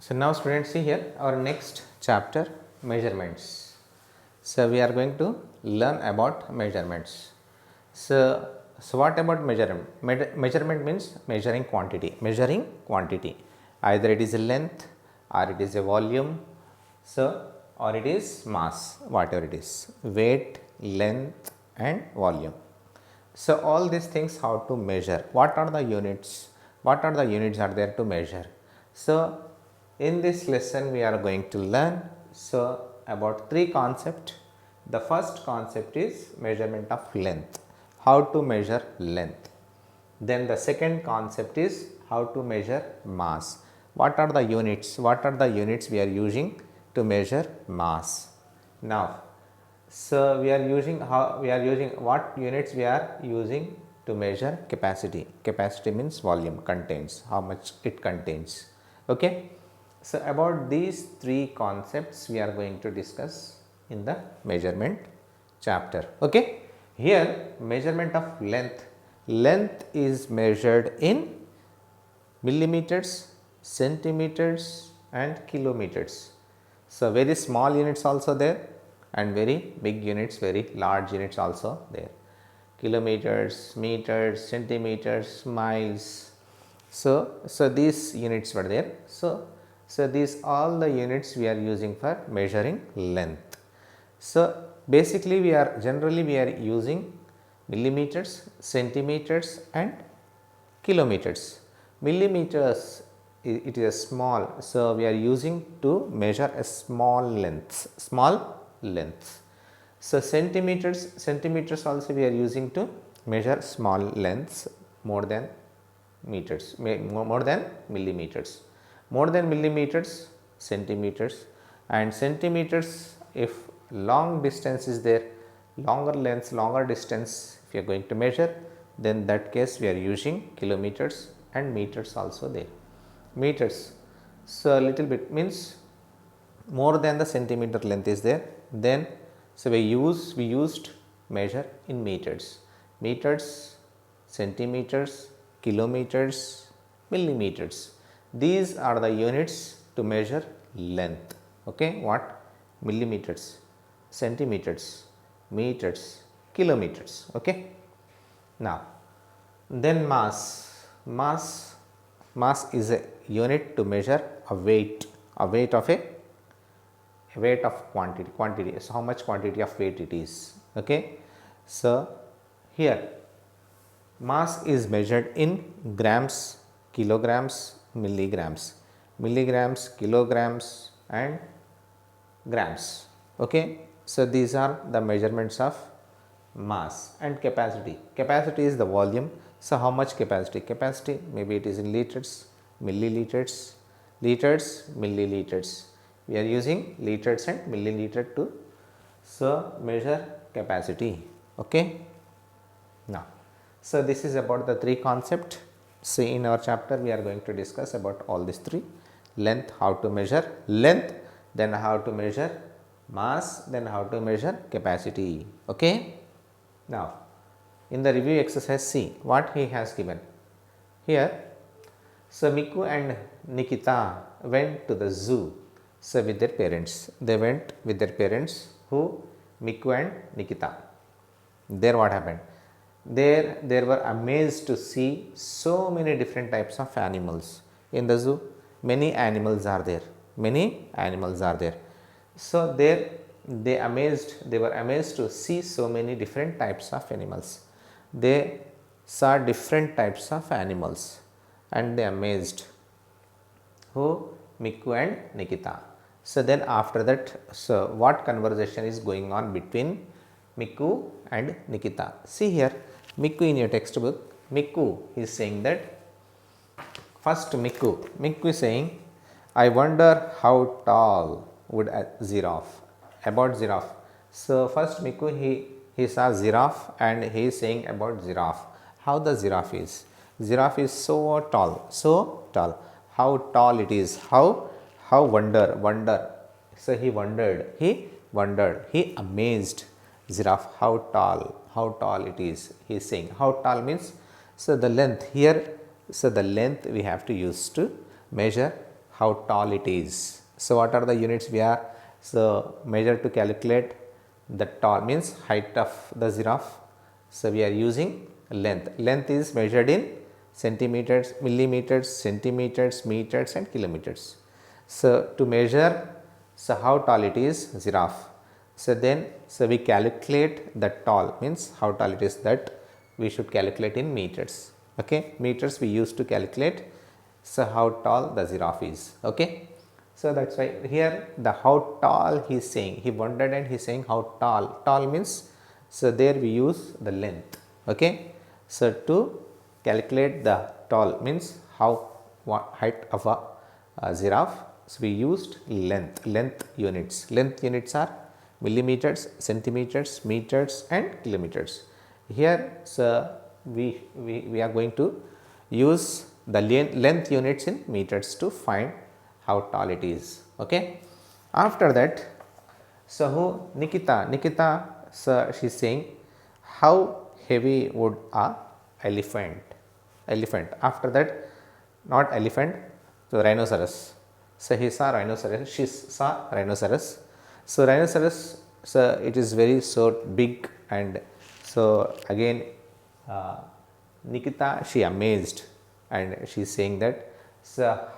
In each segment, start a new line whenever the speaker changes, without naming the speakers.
So now students, see here our next chapter, measurements. So we are going to learn about measurements. So what about measurement? Measurement means measuring quantity. Measuring quantity. Either it is a length or it is a volume. So or it is mass, whatever it is, weight, length and volume. So all these things how to measure, what are the units, what are the units are there to measure. So in this lesson we are going to learn about three concepts. The first concept is measurement of length, how to measure length. Then the second concept is how to measure mass, what are the units, what are the units we are using to measure mass. Now so we are using what units we are using to measure capacity. Capacity means volume, contains, how much it contains. Okay. So about these three concepts we are going to discuss in the measurement chapter. Okay. Here measurement of length. Length is measured in millimeters, centimeters and kilometers. So very small units also there and very big units, very large units also there. Kilometers, meters, centimeters, miles. So these units were there. So these all the units we are using for measuring length. So basically we are using millimeters, centimeters and kilometers. Millimeters, it is a small, so we are using to measure a small lengths. So centimeters also we are using to measure small lengths more than meters, more than millimeters. More than millimeters, centimeters, and centimeters if long distance is there, longer lengths, longer distance if you are going to measure, then that case we are using kilometers, and meters also there. Meters, so a little bit means more than the centimeter length is there, then so we used measure in meters. Meters, centimeters, kilometers, millimeters, these are the units to measure length. Okay, what? Millimeters, centimeters, meters, kilometers. Okay. Now then mass is a unit to measure a weight of quantity. So how much quantity of weight it is. Okay. So here mass is measured in grams, kilograms, milligrams, kilograms and grams. Okay. So these are the measurements of mass. And capacity. Capacity is the volume. So how much capacity? Capacity, maybe it is in liters, milliliters, liters, milliliters. We are using liters and milliliter to measure capacity. Okay. Now, so this is about the three concept. See, in our chapter we are going to discuss about all these three: length, how to measure length, then how to measure mass, then how to measure capacity. Okay. Now, in the review exercise, see what he has given here. So Miku and Nikita went to the zoo. So with their parents, they went with their parents. Who? Miku and Nikita. There what happened? They were amazed to see so many different types of animals in the zoo. Many animals are there. Many animals are there. So they were amazed to see so many different types of animals. They saw different types of animals and they amazed. Who? Miku and Nikita. So then after that, so what conversation is going on between Miku and Nikita? See here, Miku in your textbook, Miku is saying that, first Miku is saying, I wonder how tall would a giraffe, about giraffe. So first Miku he saw giraffe and he is saying about giraffe, how the giraffe is. Giraffe is so tall, how tall it is, how wonder. So he wondered, he amazed giraffe, how tall it is. He is saying how tall means, so the length here, so the length we have to use to measure how tall it is. So what are the units we are so measure to calculate the tall means height of the giraffe. So we are using length. Length is measured in centimeters, millimeters, centimeters, meters and kilometers. So to measure so how tall it is giraffe. So then so we calculate the tall means how tall it is, that we should calculate in meters. Okay, meters we used to calculate so how tall the giraffe is. Okay, so that's why here the how tall he is saying, he wondered and he is saying how tall. Tall means so there we use the length. Okay, so to calculate the tall means how height of a giraffe, so we used length units. Length units are millimeters, centimeters, meters and kilometers. Here so we are going to use the length units in meters to find how tall it is. Okay. After that, so who Nikita, so she is saying how heavy would a elephant. After that, not elephant, so rhinoceros. So he saw rhinoceros, she saw rhinoceros. So rhinoceros, so it is very so big, and so again Nikita, she amazed and she is saying that so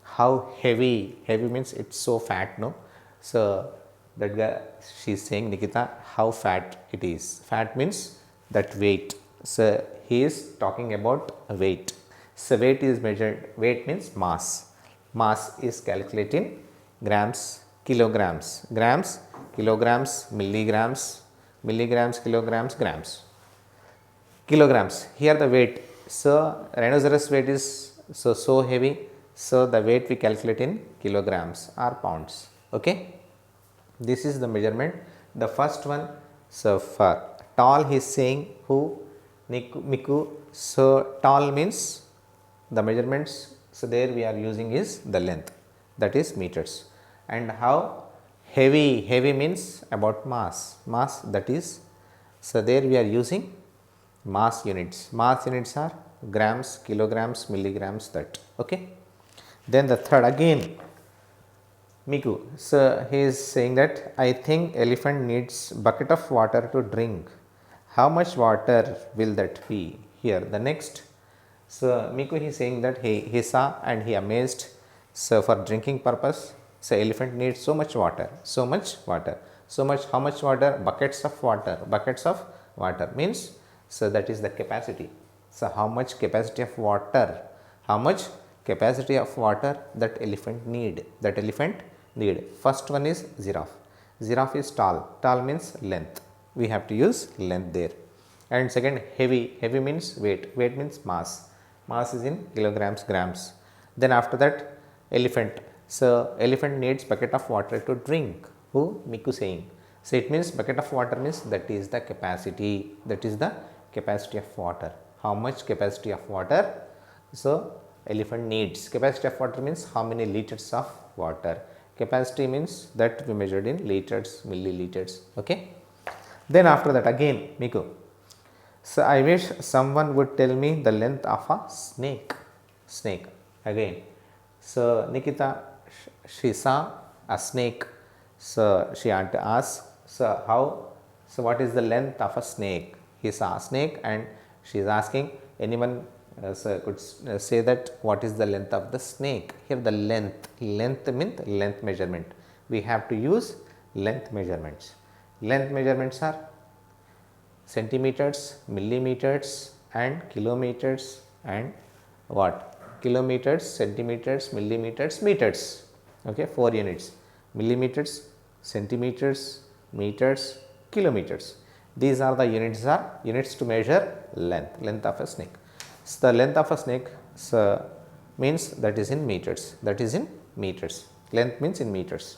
how heavy means it's so fat, no. So that guy, she is saying Nikita how fat it is. Fat means that weight. So he is talking about weight. So weight is measured, weight means mass. Mass is calculated in grams, kilograms, grams, kilograms, milligrams, kilograms, grams, kilograms. Here the weight. So rhinoceros weight is so heavy. So the weight we calculate in kilograms or pounds. Okay. This is the measurement. The first one, so for tall he is saying who Miku. So tall means the measurements, so there we are using is the length, that is meters. And how heavy means about mass, that is, so there we are using mass units. Mass units are grams, kilograms, milligrams, that. Okay. Then the third again Miku, so he is saying that I think elephant needs bucket of water to drink. How much water will that be? Here the next, so Miku, he is saying that he saw and he amazed, so for drinking purpose, so elephant needs so much water, how much water, buckets of water means, so that is the capacity. So how much capacity of water, that elephant need, First one is giraffe is tall means length, we have to use length there. And second heavy means weight means mass is in kilograms, grams. Then after that elephant, so elephant needs bucket of water to drink, who Miku saying. So it means bucket of water means that is the capacity, of water. How much capacity of water, so elephant needs. Capacity of water means how many liters of water. Capacity means that we measured in liters, milliliters. Okay. Then after that again Miku, so I wish someone would tell me the length of a snake. Again, so Nikita, she saw a snake, so she had to ask, so what is the length of a snake? He saw a snake and she is asking anyone could say that what is the length of the snake. Here the length means length measurement, we have to use length measurements. Length measurements are centimeters, millimeters and kilometers and what? Kilometers, centimeters, millimeters, meters. Okay, 4 units: millimeters, centimeters, meters, kilometers. These are the units to measure length of a snake. So the length of a snake means that is in meters. Length means in meters.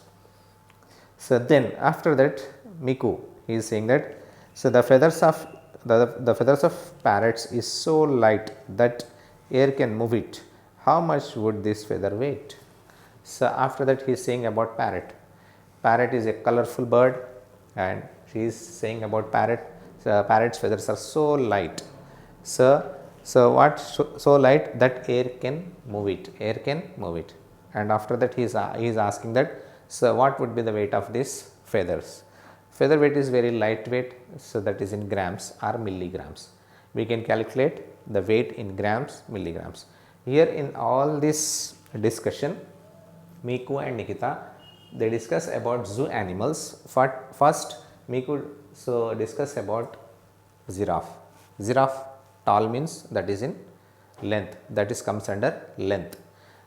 So then after that Miku, he is saying that so the feathers of parrots is so light that air can move it. How much would this feather weight? So after that he is saying about parrot. Parrot is a colorful bird and she is saying about parrot. So parrot's feathers are so light. So what so light that air can move it. and after that he is asking that, so what would be the weight of these feathers. Feather weight is very lightweight, so that is in grams or milligrams. We can calculate the weight in grams, milligrams. Here in all this discussion, Miku and Nikita, they discuss about zoo animals. First, Miku discuss about giraffe. Giraffe tall means that is in length, that is comes under length.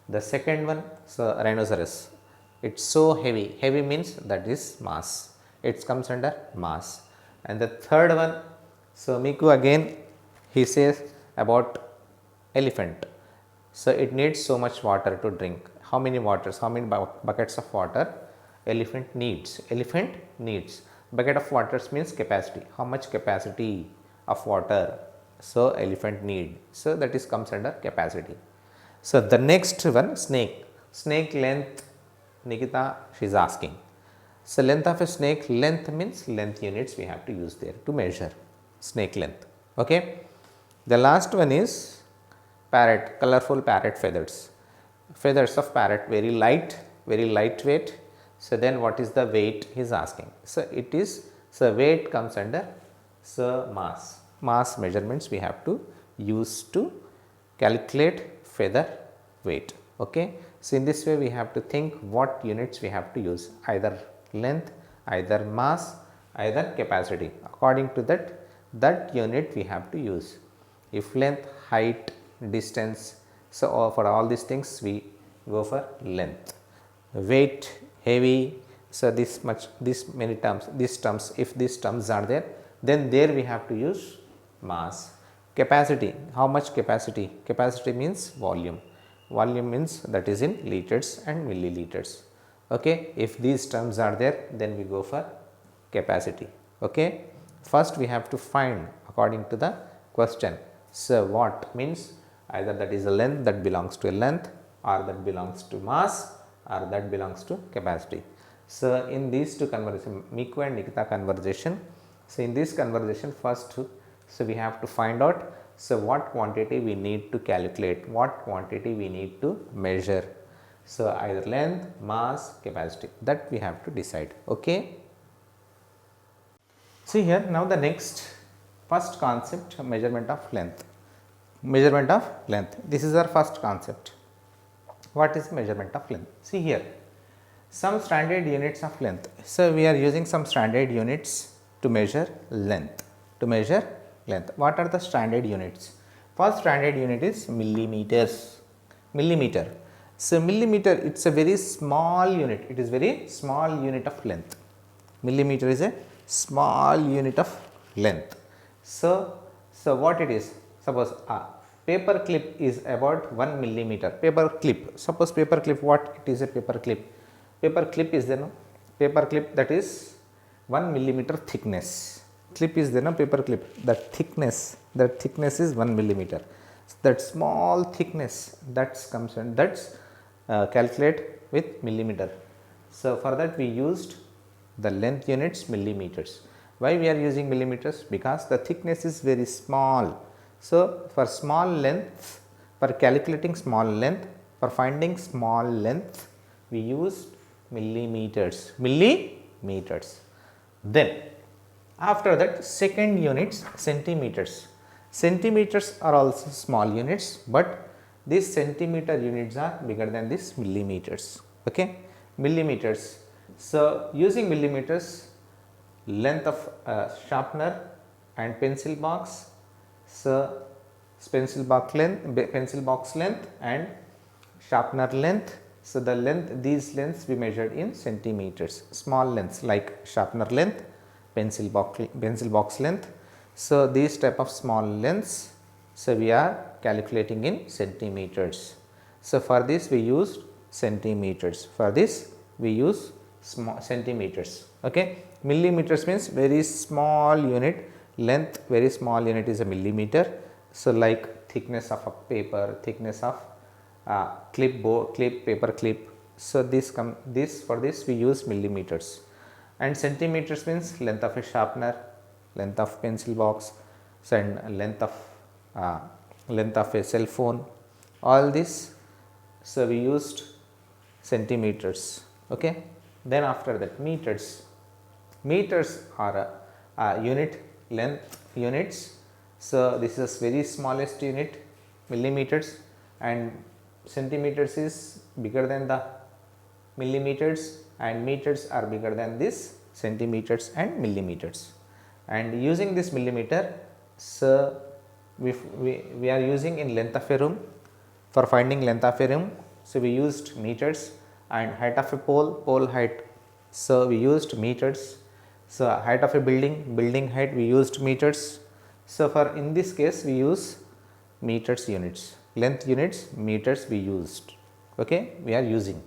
The second one, so rhinoceros, it's so heavy. Heavy means that is mass. It comes under mass. And the third one, so Miku again he says about elephant. So it needs so much water to drink. How many waters? How many buckets of water elephant needs? Elephant needs. Bucket of waters means capacity. How much capacity of water? So elephant need. So that is comes under capacity. So the next one, snake. Snake length, Nikita, she is asking. So length of a snake, length means length units we have to use there to measure snake length. Okay. The last one is parrot, colorful parrot feathers. Feathers of parrot very light, very lightweight. So then what is the weight he is asking. So it is, so weight comes under, so mass. Mass measurements we have to use to calculate feather weight. Okay. So in this way we have to think what units we have to use, either length, either mass, either capacity. According to that unit we have to use. If length, height, distance, so for all these things we go for length. Weight, heavy, so this much, this many terms, these terms, if these terms are there, then there we have to use mass. Capacity, how much capacity? Capacity means volume. Volume means that is in liters and milliliters. Okay. If these terms are there, then we go for capacity. Okay. First we have to find according to the question. So what means, either that is a length that belongs to a length, or that belongs to mass, or that belongs to capacity. So in these two conversation, Miku and Nikita conversation, so in this conversation first, so we have to find out, so what quantity we need to calculate, what quantity we need to measure. So either length, mass, capacity, that we have to decide. Okay. See here, now the next first concept, measurement of length. Measurement of length, this is our first concept. What is measurement of length? See here, some standard units of length. So we are using some standard units to measure length. To measure length, what are the standard units? First standard unit is millimeters. Millimeter. So millimeter, it's a very small unit. It is very small unit of length. Millimeter is a small unit of length. So what it is? Suppose a paper clip is about 1 millimeter. Paper clip. Suppose paper clip, what it is a paper clip? Paper clip is there, no? Paper clip, that is 1 millimeter thickness. Clip is there, no? Paper clip. That thickness is 1 millimeter. So that small thickness, that's comes and that's calculate with millimeter. So for that we used the length units millimeters. Why we are using millimeters? Because the thickness is very small. So for small length, for calculating small length, for finding small length, we use millimeters. Millimeters. Then after that, second units, centimeters. Centimeters are also small units, but these centimeter units are bigger than these millimeters. Okay, millimeters. So in millimeters, length of sharpener and pencil box. So pencil box length and sharpener length. So the length, these lengths we measured in centimeters. Small lengths like sharpener length, pencil box length. So these type of small lengths, so we are calculating in centimeters. So for this we use centimeters. For this we use small centimeters. Okay. Millimeters means very small unit. Length, very small unit is a millimeter. So like thickness of a paper, thickness of paper clip. So for this we use millimeters. And centimeters means length of a sharpener, length of pencil box, and length of a cell phone. All this, so we used centimeters. Okay. Then after that, meters. Meters are unit length units. So this is very smallest unit, millimeters, and centimeters is bigger than the millimeters, and meters are bigger than this centimeters and millimeters. And using this millimeter, so we are using in length of a room. For finding length of a room, so we used meters, and height of a pole height, so we used meters. So height of a building height, we used meters. So for in this case, we use meters units, length units, meters we used. Okay, we are using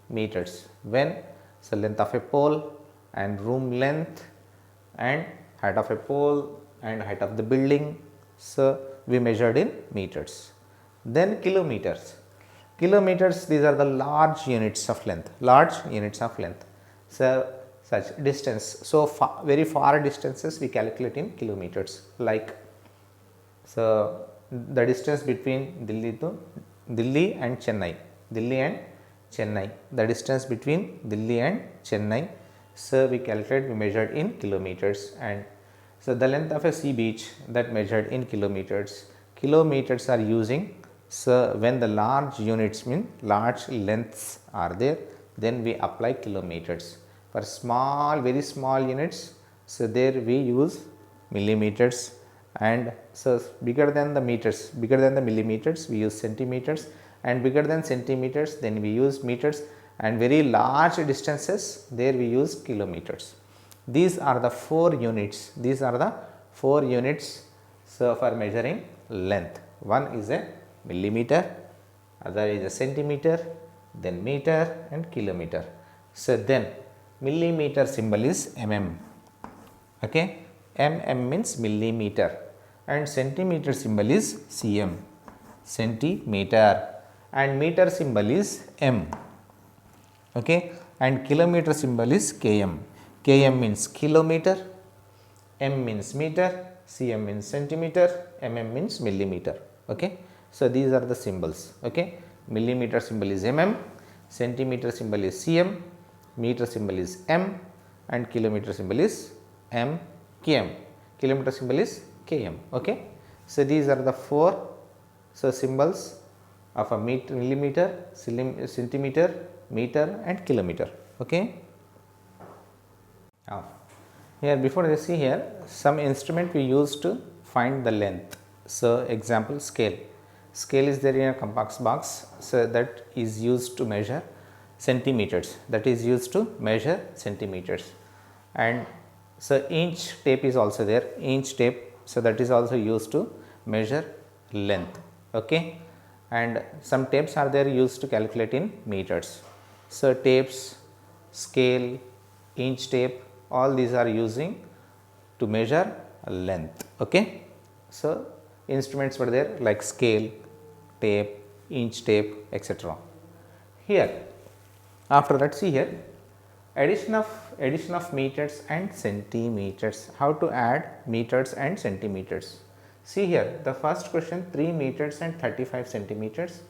meters when, so length of a pole and room length and height of a pole and height of the building, so we measured in meters. Then kilometers. Kilometers, these are the large units of length, so such distance, so far, very far distances we calculate in kilometers, like, so the distance between Delhi and Chennai, the distance between Delhi and Chennai, so we measured in kilometers. And so the length of a sea beach, that measured in kilometers. Kilometers are using, so when the large units mean large lengths are there, then we apply kilometers. For small, very small units, so there we use millimeters, and so bigger than the meters, bigger than the millimeters, we use centimeters, and bigger than centimeters, then we use meters, and very large distances, there we use kilometers. These are the 4 units, so for measuring length. One is a millimeter, other is a centimeter, then meter and kilometer. So then millimeter symbol is mm. Okay, mm means millimeter, and centimeter symbol is cm, centimeter, and meter symbol is m. Okay, and kilometer symbol is km. Km means kilometer, m means meter, cm means centimeter, mm means millimeter. Okay, so these are the symbols. Okay, millimeter symbol is mm, centimeter symbol is cm, meter symbol is m, and kilometer symbol is km. Kilometer symbol is km. Okay, so these are the 4 symbols of a millimeter, centimeter, meter, and kilometer. Okay. Here, before you see here, some instrument we use to find the length. So example, scale. Scale is there in a compact box, so that is used to measure centimeters, and so inch tape is also there, so that is also used to measure length. Okay, and some tapes are there used to calculate in meters. So tapes, scale, inch tape, all these are using to measure length. Okay, so instruments were there like scale, tape, inch tape, etc. Here, after that, see here, addition of meters and centimeters. How to add meters and centimeters? See here, the first question, 3 meters and 35 centimeters,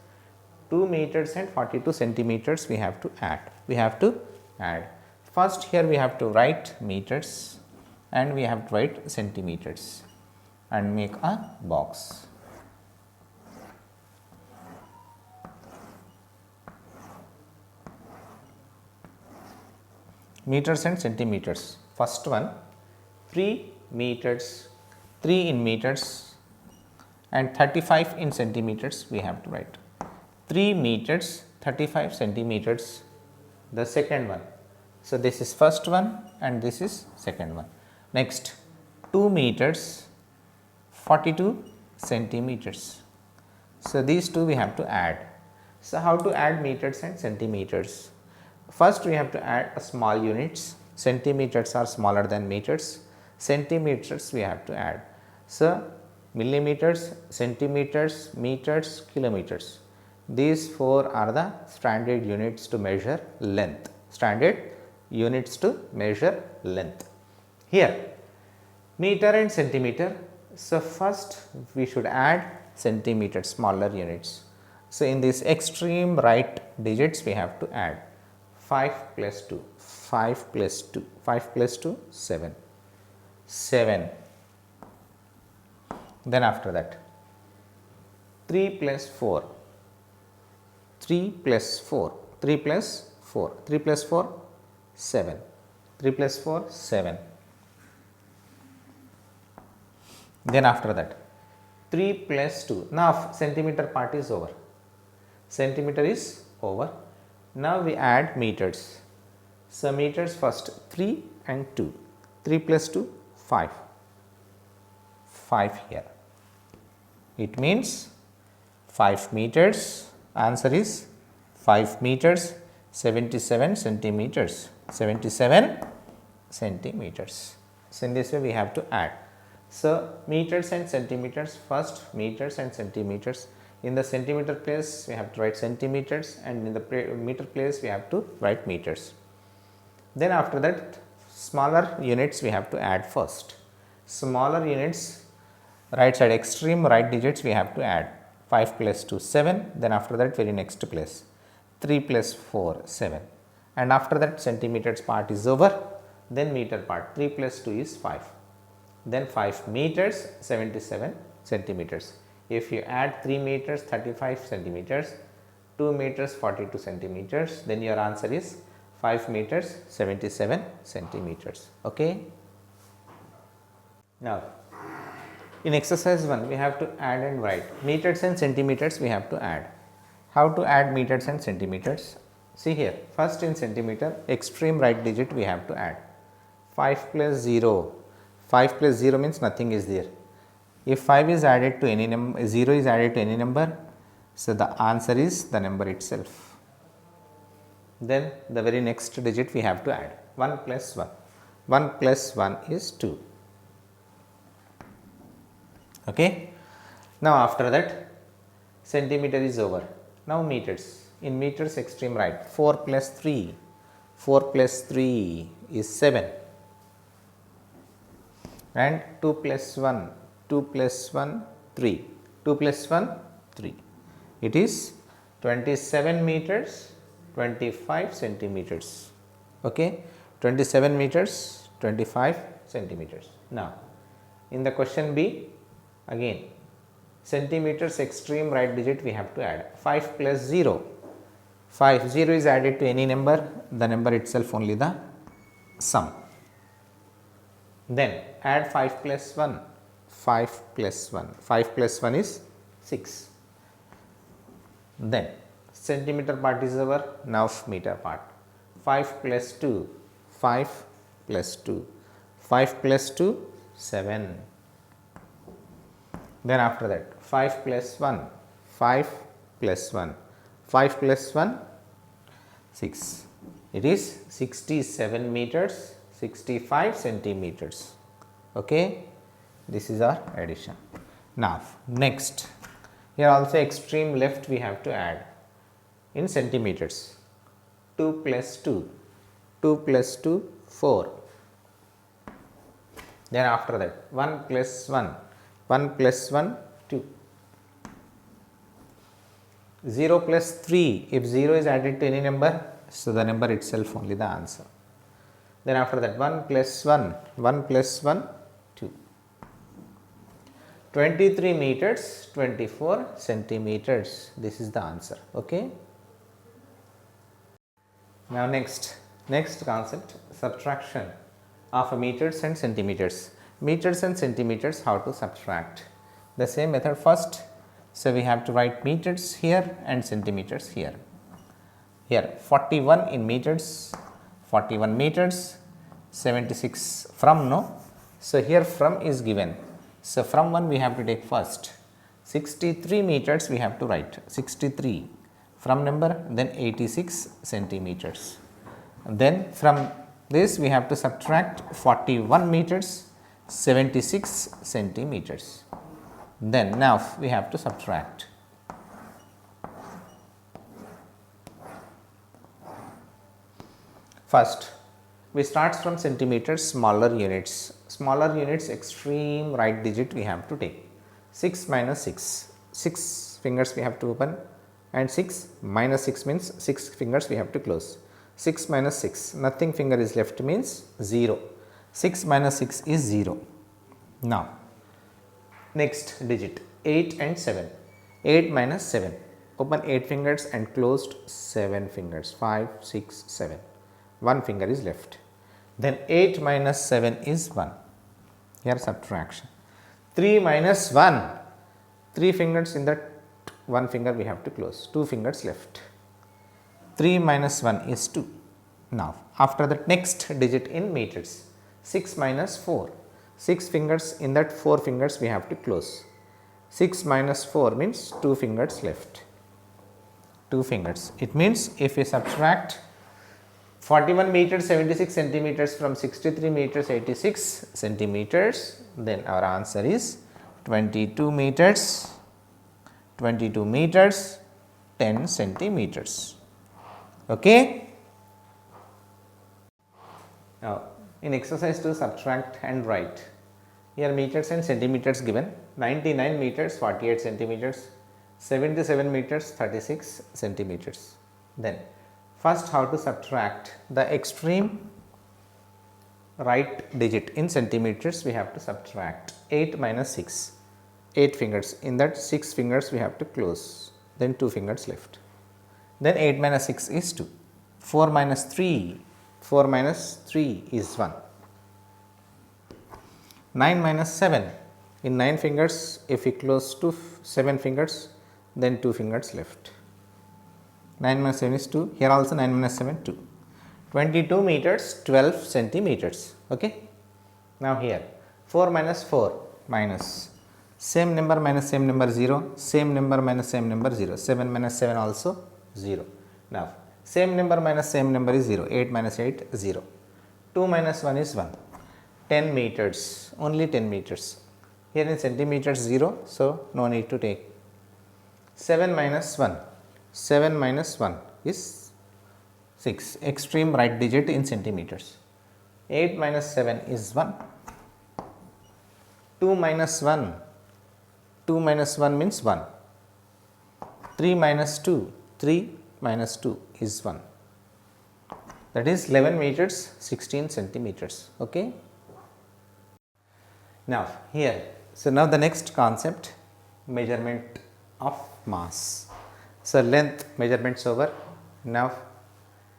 2 meters and 42 centimeters we have to add. First, here we have to write meters and we have to write centimeters and make a box. Meters and centimeters. First one, 3 meters, 3 in meters and 35 in centimeters we have to write. 3 meters, 35 centimeters, the second one. So this is first one and this is second one. Next, 2 meters, 42 centimeters. So these two we have to add. So how to add meters and centimeters? First, we have to add a small units. Centimeters are smaller than meters. Centimeters we have to add. So millimeters, centimeters, meters, kilometers. These 4 are the standard units to measure length. Here, meter and centimeter. So first we should add centimeters, smaller units, So, in this extreme right digits we have to add 5 plus 2, 5 plus 2, 5 plus 2, 7, 7. Then after that 3 plus 4, 3 plus 4, 3 plus 4, 3 plus 4, 7, 3 plus 4, 7. Then after that 3 plus 2, now centimeter part is over, centimeter is over. Now we add meters. So, meters first 3 and 2, 3 plus 2, 5, 5 here. It means 5 meters, answer is 5 meters 77 centimeters, 77 centimeters. So, in this way we have to add. So, meters and centimeters, first meters and centimeters. In the centimeter place we have to write centimeters, and in the meter place we have to write meters. Then after that smaller units we have to add first. Smaller units, right side extreme right digits we have to add 5 plus 2, 7. Then after that very next place 3 plus 4, 7, and after that centimeters part is over. Then meter part, 3 plus 2 is 5, then 5 meters 77 centimeters. If you add 3 meters 35 centimeters, 2 meters 42 centimeters, then your answer is 5 meters 77 centimeters. Okay. Now, in exercise 1 we have to add and write meters and centimeters we have to add. How to add meters and centimeters? See here, first in centimeter extreme right digit we have to add 5 plus 0, 5 plus 0 means nothing is there. If 5 is added to any number, 0 is added to any number, so the answer is the number itself. Then the very next digit we have to add 1 plus 1, 1 plus 1 is 2. Okay. Now after that centimeter is over. Now meters, in meters extreme right 4 plus 3, 4 plus 3 is 7, and 2 plus 1, 2 plus 1, 3, 2 plus 1, 3. It is 27 meters 25 centimeters. Okay, 27 meters 25 centimeters. Now, in the question B, again centimeters extreme right digit we have to add 5 plus 0, 5, 0 is added to any number, the number itself only the sum. Then add 5 plus 1, 5 plus 1, 5 plus 1 is 6. Then centimeter part is over, now meter part 5 plus 2, 5 plus 2, 5 plus 2, 7. Then after that 5 plus 1, 5 plus 1, 5 plus 1, 6. It is 67 meters 65 centimeters. Okay, this is our addition. Now next, here also extreme left we have to add in centimeters 2 plus 2, 2 plus 2, 4. Then after that 1 plus 1, 1 plus 1, 2. 0 plus 3, if 0 is added to any number, so the number itself only the answer. Then after that 1 plus 1, 1 plus 1, 2. 23 meters 24 centimeters, this is the answer. Okay. Now next concept, subtraction of meters and centimeters. Meters and centimeters, how to subtract? The same method first. So we have to write meters here and centimeters here. Here 41 in meters, 41 meters, 76 from, no. So here from is given. So from 1 we have to take first. 63 meters we have to write, 63 from number, then 86 centimeters. Then from this we have to subtract 41 meters, 76 centimeters. Then now we have to subtract. First we start from centimeters, smaller units. Smaller units extreme right digit we have to take. 6 minus 6, 6 fingers we have to open, and 6 minus 6 means 6 fingers we have to close. 6 minus 6, nothing finger is left means 0. 6 minus 6 is 0. Now, next digit 8 and 7. 8 minus 7, open 8 fingers and closed 7 fingers, 5, 6, 7. 1 finger is left. Then 8 minus 7 is 1. Here subtraction. 3 minus 1, 3 fingers in that 1 finger we have to close, 2 fingers left. 3 minus 1 is 2. Now, after that next digit in meters, 6 minus 4, 6 fingers in that 4 fingers we have to close. 6 minus 4 means 2 fingers left, 2 fingers. It means if we subtract 41 meters 76 centimeters from 63 meters 86 centimeters, then our answer is 22 meters 10 centimeters. Okay. Now, in exercise 2, subtract and write. Here meters and centimeters given, 99 meters 48 centimeters, 77 meters 36 centimeters. Then first how to subtract the extreme right digit in centimeters, we have to subtract 8 minus 6, 8 fingers, in that 6 fingers we have to close, then 2 fingers left. Then 8 minus 6 is 2, 4 minus 3, 4 minus 3 is 1. 9 minus 7, in 9 fingers if we close 7 fingers, then 2 fingers left. 9 minus 7 is 2, here also 9 minus 7 2. 22 meters 12 centimeters. Okay. Now here 4 minus 4 minus same number minus same number 0, same number minus same number 0, 7 minus 7 also 0. Now same number minus same number is 0, 8 minus 8 0. 2 minus 1 is 1. 10 meters, only 10 meters. Here in centimeters 0, so no need to take. 7 minus 1, 7 minus 1 is 6, extreme right digit in centimeters. 8 minus 7 is 1. 2 minus 1, 2 minus 1 means 1. 3 minus 2, 3 minus 2 is 1. That is 11 meters 16 centimeters. Okay. Now here, so now the next concept, measurement of mass. So length measurements over, now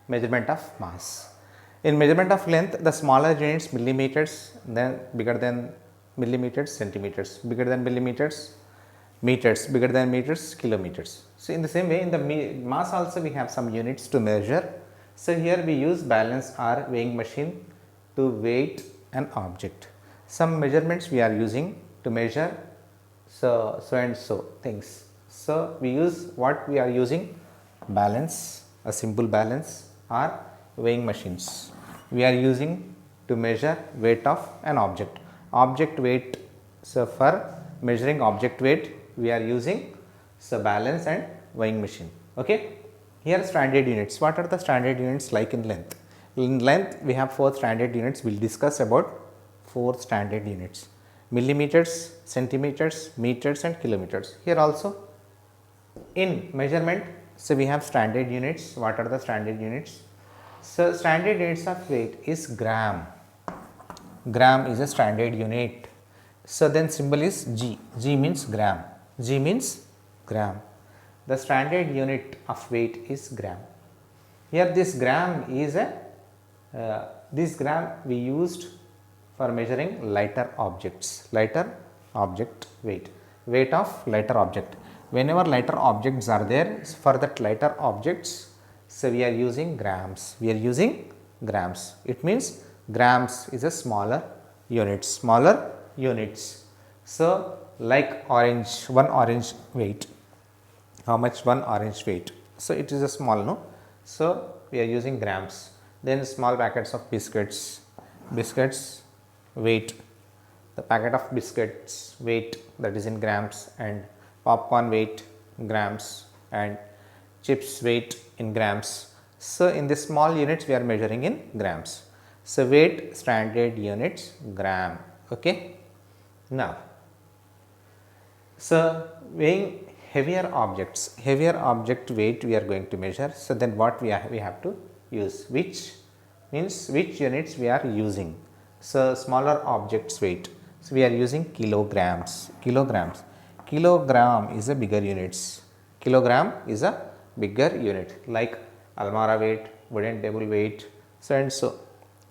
measurement of mass. In measurement of length, the smaller units millimeters, then bigger than millimeters centimeters, bigger than millimeters meters, bigger than meters kilometers. So in the same way, in the mass also we have some units to measure. So here we use balance or weighing machine to weight an object. Some measurements we are using to measure so and so things. So we use what we are using, balance, a simple balance, or weighing machines. We are using to measure weight of an object. Object weight, so for measuring object weight we are using so balance and weighing machine. Okay. Here standard units. What are the standard units like in length? In length we have 4 standard units. We will discuss about 4 standard units: millimeters, centimeters, meters and kilometers. Here also in measurement, so we have standard units. What are the standard units? So standard units of weight is gram. Gram is a standard unit. So then symbol is G. G means gram. G means gram. The standard unit of weight is gram. Here this gram is this gram we used for measuring lighter objects, lighter object weight, weight of lighter object. Whenever lighter objects are there, for that lighter objects, so we are using grams. We are using grams. It means grams is a smaller unit, smaller units. So like orange, 1 orange weight. How much 1 orange weight? So it is a small, no? So we are using grams. Then small packets of biscuits, biscuits weight, the packet of biscuits weight, that is in grams, and popcorn weight grams, and chips weight in grams. So in the small units we are measuring in grams. So weight standard units gram. Okay. Now, so weighing heavier object weight we are going to measure. So then what we have to use, which means which units we are using. So smaller objects weight, so we are using kilograms. Kilogram is a bigger units. Kilogram is a bigger unit, like almara weight, wooden table weight, so and so.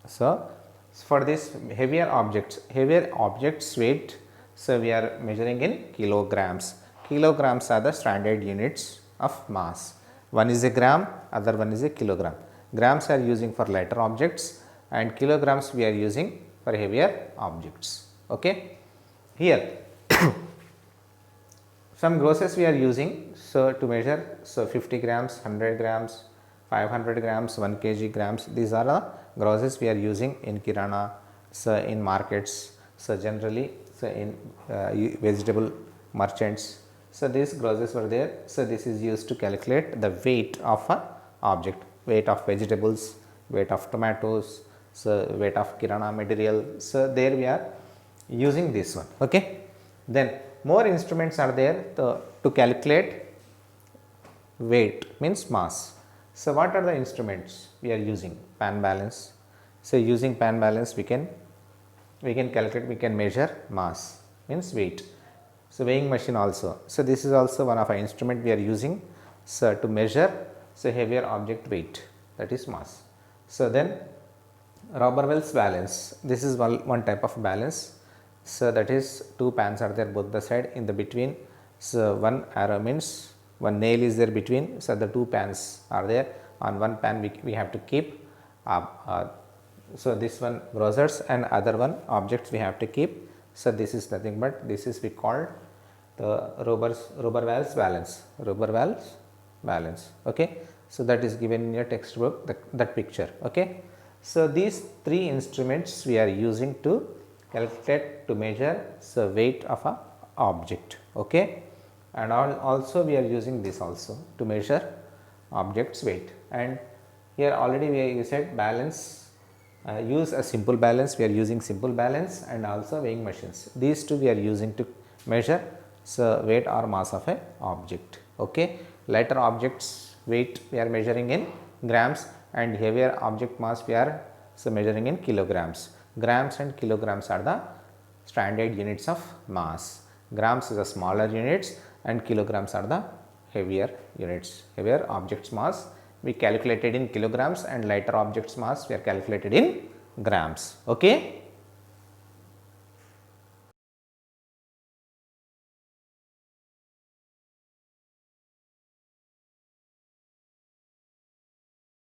So for this heavier objects weight, so we are measuring in kilograms. Kilograms are the standard units of mass. One is a gram, other one is a kilogram. Grams are using for lighter objects and kilograms we are using for heavier objects. Okay. Here some grosses we are using, so to measure, so 50 grams, 100 grams, 500 grams, 1 kg grams, these are the grosses we are using in kirana, so in markets, so generally, so in vegetable merchants. So these grosses were there. So this is used to calculate the weight of a object, weight of vegetables, weight of tomatoes, so weight of kirana material. So there we are using this one. Okay. Then more instruments are there to calculate weight, means mass. So what are the instruments we are using? Pan balance. So using pan balance we can calculate, we can measure mass, means weight. So weighing machine also. So this is also one of our instrument we are using, so to measure, so heavier object weight, that is mass. So then Roberwell's balance, this is one type of balance. So that is two pans are there both the side, in the between, so one arrow means one nail is there between. So the two pans are there, on one pan we have to keep so this one grosses and other one objects we have to keep. So this is nothing but this is we called the Roberwell's balance. Okay. So that is given in your textbook, that picture. Okay. So these three instruments we are using to calculate, to measure the weight of a object. Okay. And also we are using this also to measure object's weight. And here already we said balance, use a simple balance, we are using simple balance, and also weighing machines. These two we are using to measure the weight or mass of a object. Okay. Lighter objects weight we are measuring in grams, and heavier object mass we are measuring in kilograms. Grams and kilograms are the standard units of mass. Grams is the smaller units and kilograms are the heavier units. Heavier objects mass we calculated in kilograms, and lighter objects mass we are calculated in grams. Okay.